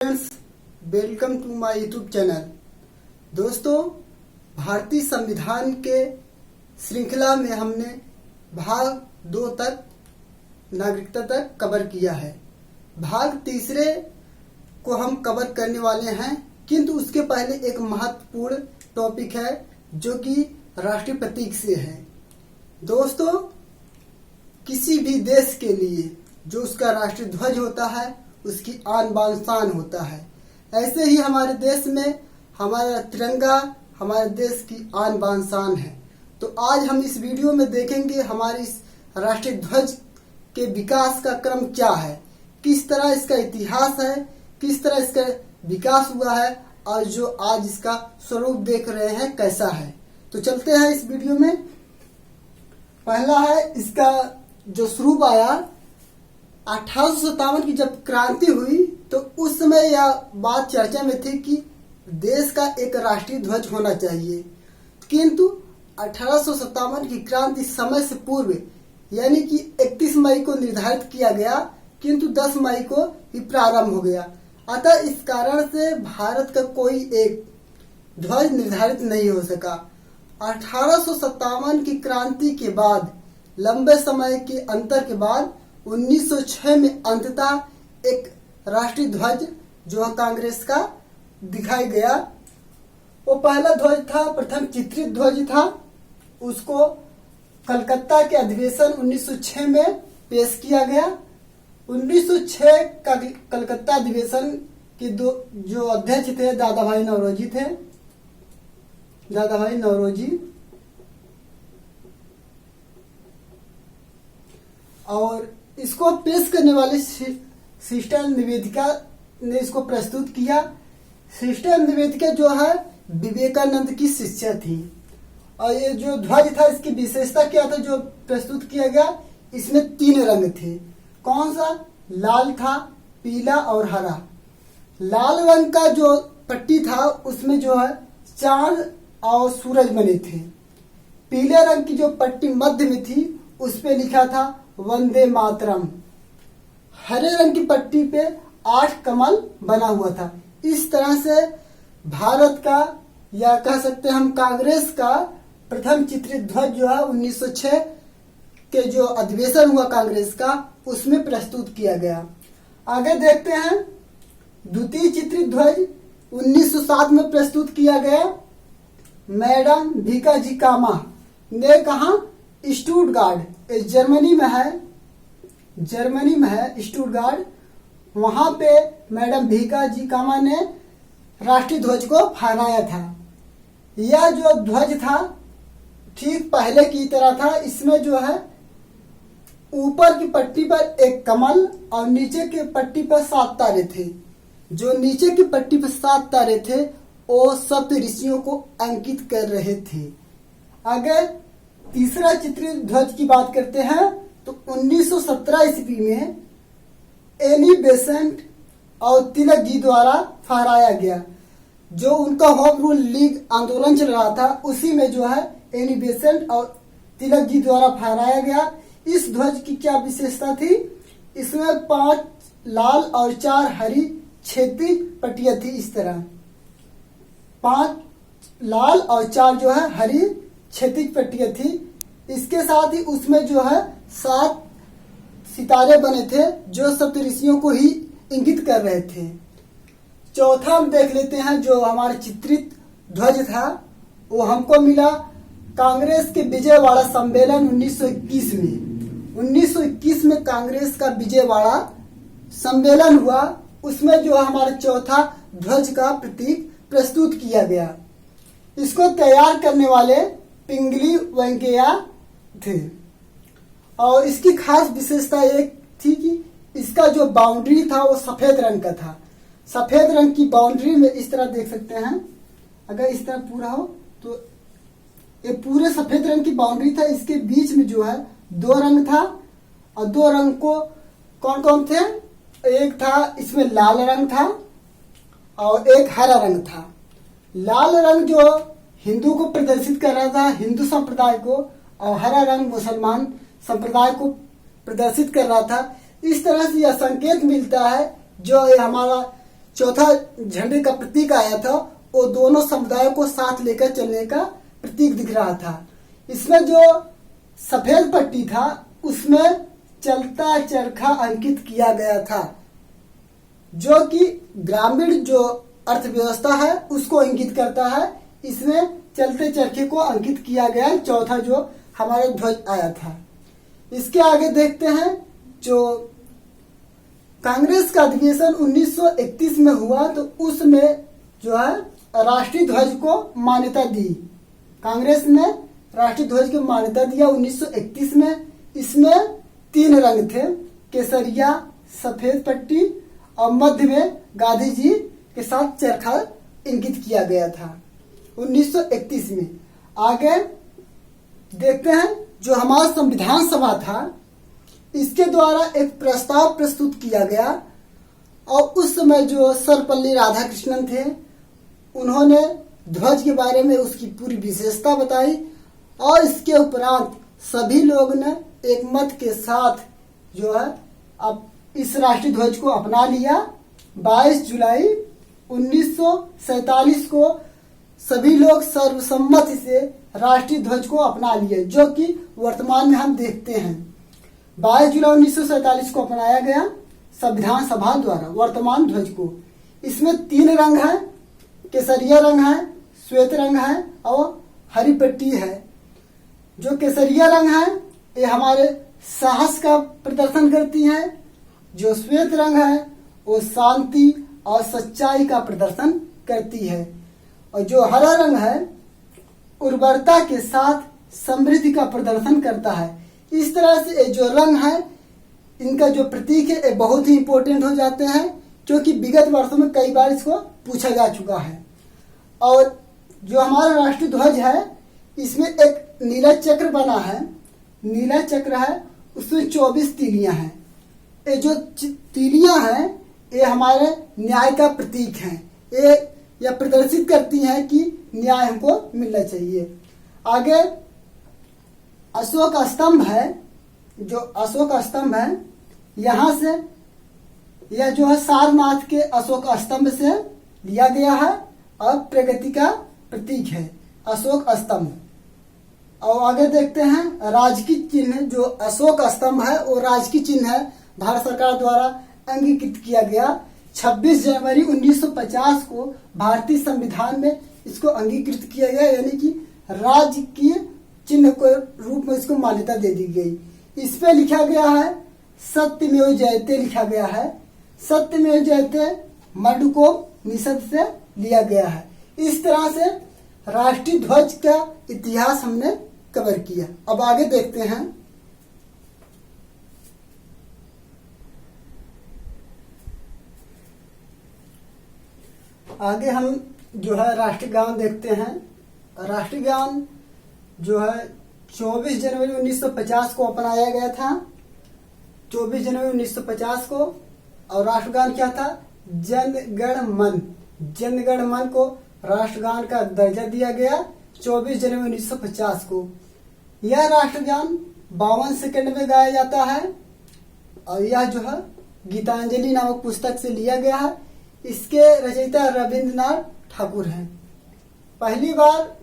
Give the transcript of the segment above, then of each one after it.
Friends, welcome to my YouTube channel. दोस्तों, भारतीय संविधान के श्रृंखला में हमने भाग 2 तक नागरिकता तक कवर किया है। भाग तीसरे को हम कवर करने वाले हैं, किंतु उसके पहले एक महत्वपूर्ण टॉपिक है जो कि राष्ट्रीय प्रतीक से है। दोस्तों, किसी भी देश के लिए जो उसका राष्ट्रीय ध्वज होता है उसकी आन बान शान होता है। ऐसे ही हमारे देश में हमारा तिरंगा हमारे देश की आन बान शान है। तो आज हम इस वीडियो में देखेंगे हमारे इस राष्ट्रीय ध्वज के विकास का क्रम क्या है, किस तरह इसका इतिहास है, किस तरह इसका विकास हुआ है और जो आज इसका स्वरूप देख रहे हैं कैसा है। तो चलते हैं इस वीडियो में। पहला है इसका जो स्वरूप आया 1857 की जब क्रांति हुई तो उस समय यह बात चर्चा में थी कि देश का एक राष्ट्रीय ध्वज होना चाहिए, किंतु 1857 की क्रांति समय से पूर्व यानी कि 31 मई को निर्धारित किया गया, किंतु 10 मई को ही प्रारंभ हो गया। अतः इस कारण से भारत का कोई एक ध्वज निर्धारित नहीं हो सका। 1857 की क्रांति के बाद लंबे समय के अंतर के बाद 1906 में अंततः एक राष्ट्रीय ध्वज जो कांग्रेस का दिखाई गया। वो पहला ध्वज था, प्रथम चित्रित ध्वज था। उसको कलकत्ता के अधिवेशन 1906 में पेश किया गया। 1906 का कलकत्ता अधिवेशन के जो अध्यक्ष थे दादा भाई नौरोजी थे। दादा भाई नौरोजी और इसको पेश करने वाली सिस्टर निवेदिका ने इसको प्रस्तुत किया। सिस्टर निवेदिका जो है विवेकानंद की शिष्या थी। और ये जो ध्वज था इसकी विशेषता क्या था जो प्रस्तुत किया गया, इसमें 3 रंग थे। कौन सा? लाल था, पीला और हरा। लाल रंग का जो पट्टी था उसमें जो है चांद और सूरज बने थे। पीले रंग की जो पट्टी मध्य में थी उस पे लिखा था वंदे मातरम। हरे रंग की पट्टी पे 8 कमल बना हुआ था। इस तरह से भारत का या कह सकते हैं हम कांग्रेस का प्रथम चित्रित ध्वज जो है 1906 के जो अधिवेशन हुआ कांग्रेस का उसमें प्रस्तुत किया गया। आगे देखते हैं द्वितीय चित्रित ध्वज 1907 में प्रस्तुत किया गया। मैडम भीकाजी कामा ने कहा स्टुटगार्ट जर्मनी में है स्टुटगार्ट, वहां पे मैडम भीकाजी कामा ने राष्ट्रीय ध्वज को फहराया था। यह जो ध्वज था ठीक पहले की तरह था। इसमें जो है ऊपर की पट्टी पर एक कमल और नीचे की पट्टी पर 7 तारे थे। जो नीचे की पट्टी पर 7 तारे थे वो सप्त ऋषियों को अंकित कर रहे थे। अगर तीसरा चित्रित ध्वज की बात करते हैं तो 1917 ईस्वी में एनी बेसेंट और तिलक जी द्वारा फहराया गया। जो उनका होम रूल लीग आंदोलन चल रहा था उसी में जो है एनी बेसेंट और तिलक जी द्वारा फहराया गया। इस ध्वज की क्या विशेषता थी? इसमें 5 लाल और 4 हरी क्षैतिज पट्टियां थी। इस तरह 5 लाल और 4 जो है हरी क्षैतिज पट्टियां थी। इसके साथ ही उसमें जो है 7 सितारे बने थे जो सप्त ऋषियों को ही इंगित कर रहे थे। चौथा हम देख लेते हैं जो हमारा चित्रित ध्वज था वो हमको मिला कांग्रेस के विजयवाड़ा सम्मेलन 1921 में। 1921 में कांग्रेस का विजयवाड़ा सम्मेलन हुआ। उसमें जो हमारा चौथा ध्वज का प्रतीक प्रस्तुत किया गया। इसको तैयार करने वाले पिंगली वेंकैया थे और इसकी खास विशेषता एक थी कि इसका जो बाउंड्री था वो सफेद रंग का था। सफेद रंग की बाउंड्री में इस तरह देख सकते हैं, अगर इस तरह पूरा हो तो ये पूरे सफेद रंग की बाउंड्री था। इसके बीच में जो है 2 रंग था और 2 रंग को कौन कौन थे? एक था इसमें लाल रंग था और एक हरा रंग था। लाल रंग जो हिंदू को प्रदर्शित कर रहा था, हिंदू संप्रदाय को, और हरा रंग मुसलमान संप्रदाय को प्रदर्शित कर रहा था। इस तरह से यह संकेत मिलता है जो हमारा चौथा झंडे का प्रतीक आया था, वो दोनों समुदायों को साथ लेकर चलने का प्रतीक दिख रहा था। इसमें जो सफेद पट्टी था उसमें चलता चरखा अंकित किया गया था, जो कि ग्रामीण जो अर्थव्यवस्था है उसको इंगित करता है। इसमें चलते चरखे को अंकित किया गया है, चौथा जो हमारे ध्वज आया था। इसके आगे देखते हैं, जो कांग्रेस का अधिवेशन 1931 में हुआ तो उसमें जो है राष्ट्रीय ध्वज को मान्यता दी। कांग्रेस ने राष्ट्रीय ध्वज को मान्यता दिया 1931 में। इसमें 3 रंग थे, केसरिया, सफेद पट्टी और मध्य में गांधी जी के साथ चरखा इंगित किया गया था 1931 में। आगे देखते हैं, जो हमारा संविधान सभा था इसके द्वारा एक प्रस्ताव प्रस्तुत किया गया और उस समय जो सर्वपल्ली राधाकृष्णन थे उन्होंने ध्वज के बारे में उसकी पूरी विशेषता बताई और इसके उपरांत सभी लोग ने एक मत के साथ जो है अब इस राष्ट्रीय ध्वज को अपना लिया। 22 जुलाई 1947 को सभी लोग सर्वसम्मति से राष्ट्रीय ध्वज को अपना लिए, जो कि वर्तमान में हम देखते हैं। 22 जुलाई 1947 को अपनाया गया संविधान सभा द्वारा वर्तमान ध्वज को। इसमें 3 रंग हैं, केसरिया रंग है, श्वेत रंग है और हरी पट्टी है। जो केसरिया रंग है ये हमारे साहस का प्रदर्शन करती है, जो श्वेत रंग है वो शांति और सच्चाई का प्रदर्शन करती है और जो हरा रंग है उर्वरता के साथ समृद्धि का प्रदर्शन करता है। इस तरह से ये जो रंग है इनका जो प्रतीक है ये बहुत ही इंपॉर्टेंट हो जाते हैं, क्योंकि विगत वर्षों में कई बार इसको पूछा जा चुका है। और जो हमारा राष्ट्रीय ध्वज है इसमें एक नीला चक्र बना है, नीला चक्र है उसमें 24 तीलियां हैं। ये जो तीलियां हैं ये हमारे न्याय का प्रतीक हैं, ये यह प्रदर्शित करती हैं कि न्याय हमको मिलना चाहिए। आगे अशोक स्तंभ है, जो अशोक स्तंभ है यहाँ से यह जो है सारनाथ के अशोक स्तंभ से लिया गया है और प्रगति का प्रतीक है अशोक स्तंभ। और आगे देखते हैं राजकीय चिन्ह, जो अशोक स्तंभ है वो राजकीय चिन्ह है, भारत सरकार द्वारा अंगीकृत किया गया। 26 जनवरी 1950 को भारतीय संविधान में इसको अंगीकृत किया गया, यानी कि राजकीय चिन्ह के रूप में इसको मान्यता दे दी गई। इस पे लिखा गया है सत्यमेव जयते, लिखा गया है सत्यमेव जयते मांडुक्योपनिषद से लिया गया है। इस तरह से राष्ट्रीय ध्वज का इतिहास हमने कवर किया। अब आगे देखते हैं, आगे हम जो है राष्ट्रीय गान देखते हैं। राष्ट्रीय गान जो है 24 जनवरी 1950 को अपनाया गया था, 24 जनवरी 1950 को। और राष्ट्रगान क्या था? जन गण मन। जन गण मन को राष्ट्रगान का दर्जा दिया गया 24 जनवरी 1950 को। यह राष्ट्रगान 52 सेकंड में गाया जाता है और यह जो है गीतांजलि नामक पुस्तक से लिया गया है। इसके रचयिता रविंद्रनाथ ठाकुर हैं। पहली बार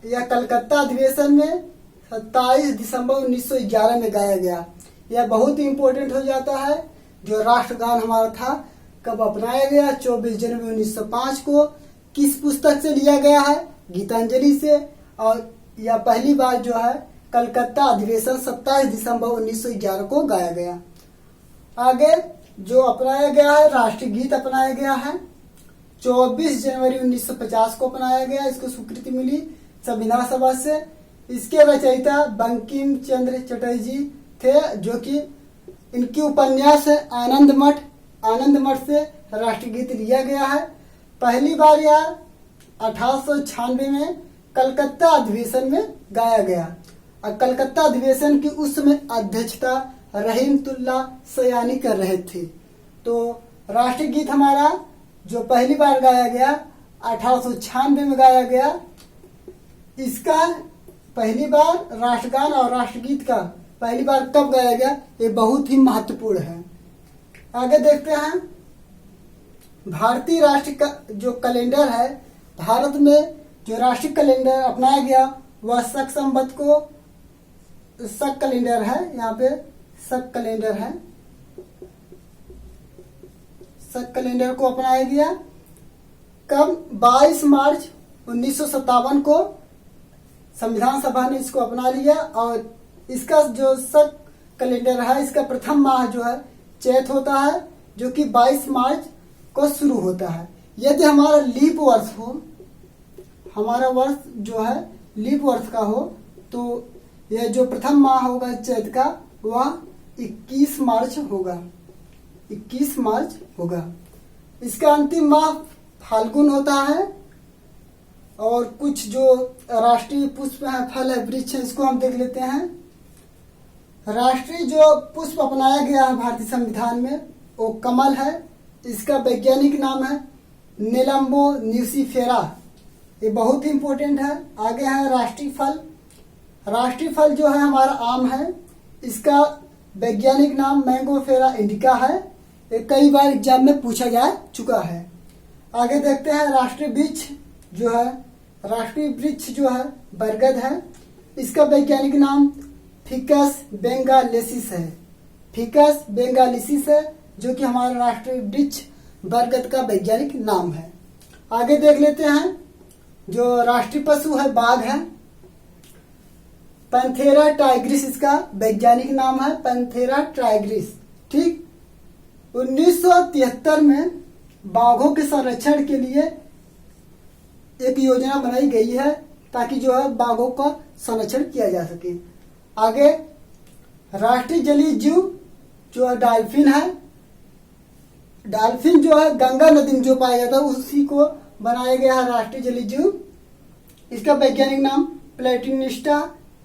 यह कलकत्ता अधिवेशन में 27 दिसंबर 1911 में गाया गया। यह बहुत ही इम्पोर्टेंट हो जाता है। जो राष्ट्रगान हमारा था कब अपनाया गया? 24 जनवरी 1905 को। किस पुस्तक से लिया गया है? गीतांजलि से। और यह पहली बार जो है कलकत्ता अधिवेशन 27 दिसंबर 1911 को गाया गया। आगे जो अपनाया गया है राष्ट्रीय गीत अपनाया गया है 24 जनवरी 1950 को अपनाया गया। इसको स्वीकृति मिली संविधान सभा से। इसके रचयिता बंकिम चंद्र चटर्जी थे, जो कि इनकी उपन्यास है आनंद मठ। आनंद मठ से राष्ट्रीय गीत लिया गया है। पहली बार यह 1896 में कलकत्ता अधिवेशन में गाया गया। और कलकत्ता अधिवेशन की उस समय अध्यक्षता रहीमतुल्लाह सयानी कर रहे थे। तो राष्ट्रीय गीत हमारा जो पहली बार गाया गया 1896 में गाया गया। इसका पहली बार राष्ट्रगान और राष्ट्रगीत का पहली बार कब गाया गया, ये बहुत ही महत्वपूर्ण है। आगे देखते हैं भारतीय राष्ट्र का जो कैलेंडर है, भारत में जो राष्ट्रीय कैलेंडर अपनाया गया वह शक संवत को शक कैलेंडर है। यहाँ पे शक कैलेंडर है, शक कैलेंडर को अपनाया गया। कब? 22 मार्च 1957 को संविधान सभा ने इसको अपना लिया और इसका जो शक कैलेंडर है, इसका प्रथम माह जो है चैत होता है, जो कि 22 मार्च को शुरू होता है। यदि हमारा लीप वर्ष हो, हमारा वर्ष जो है लीप वर्ष का हो, तो यह जो प्रथम माह होगा चैत का वह 21 मार्च होगा, 21 मार्च होगा। इसका अंतिम माह फाल्गुन होता है। और कुछ जो राष्ट्रीय पुष्प है, फल है, वृक्ष है, इसको हम देख लेते हैं। राष्ट्रीय जो पुष्प अपनाया गया है भारतीय संविधान में वो कमल है। इसका वैज्ञानिक नाम है नेलम्बो न्यूसीफेरा। ये बहुत ही इम्पोर्टेंट है। आगे है राष्ट्रीय फल। राष्ट्रीय फल जो है हमारा आम है। इसका वैज्ञानिक नाम मैंगोफेरा इंडिका है। ये कई बार एग्जाम में पूछा जा चुका है। आगे देखते हैं राष्ट्रीय वृक्ष जो है, राष्ट्रीय वृक्ष जो है बरगद है। इसका वैज्ञानिक नाम फिकस बेंगालेसिस है। फिकस बेंगालेसिस है, जो कि हमारा राष्ट्रीय वृक्ष बरगद का वैज्ञानिक नाम है। आगे देख लेते हैं जो राष्ट्रीय पशु है बाघ है। पैंथेरा टाइग्रिस इसका वैज्ञानिक नाम है, पैंथेरा टाइग्रिस। ठीक, 1973 में बाघों के संरक्षण के लिए एक योजना बनाई गई है ताकि जो है बाघों का संरक्षण किया जा सके। आगे राष्ट्रीय जलीय जीव जो है डॉल्फिन है। डॉल्फिन जो है गंगा नदी में जो पाया जाता है उसी को बनाया गया है राष्ट्रीय जलीय जीव। इसका वैज्ञानिक नाम प्लेटिनिस्टा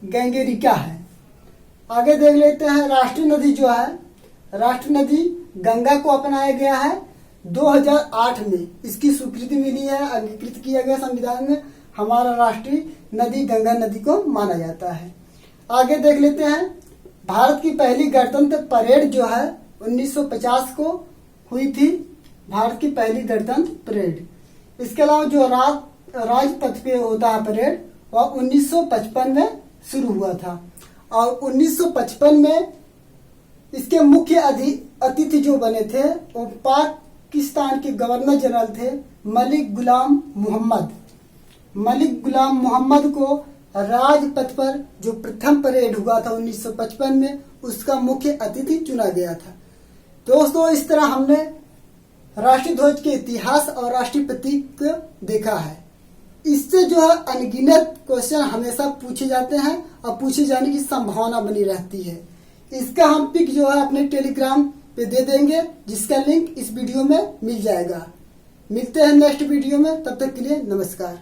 गैंगेरिका है। आगे देख लेते हैं राष्ट्रीय नदी जो है, राष्ट्रीय नदी गंगा को अपनाया गया है 2008 में। इसकी स्वीकृति मिली है, अंगीकृत किया गया संविधान में। हमारा राष्ट्रीय नदी गंगा नदी को माना जाता है। आगे देख लेते हैं भारत की पहली गणतंत्र परेड जो है 1950 को हुई थी, भारत की पहली गणतंत्र परेड। इसके अलावा जो राजपथ पे होता है परेड वह 1955 में शुरू हुआ था। और 1955 में इसके मुख्य अतिथि जो बने थे वो पाकिस्तान के गवर्नर जनरल थे मलिक गुलाम मोहम्मद। मलिक गुलाम मोहम्मद को राजपथ पर जो प्रथम परेड हुआ था 1955 में, उसका मुख्य अतिथि चुना गया था। दोस्तों, इस तरह हमने राष्ट्रीय ध्वज के इतिहास और राष्ट्रीय प्रतीक को देखा है। इससे जो है अनगिनत क्वेश्चन हमेशा पूछे जाते हैं और पूछे जाने की संभावना बनी रहती है। इसका हम पिक जो है अपने टेलीग्राम पे दे देंगे, जिसका लिंक इस वीडियो में मिल जाएगा। मिलते हैं नेक्स्ट वीडियो में, तब तक के लिए नमस्कार।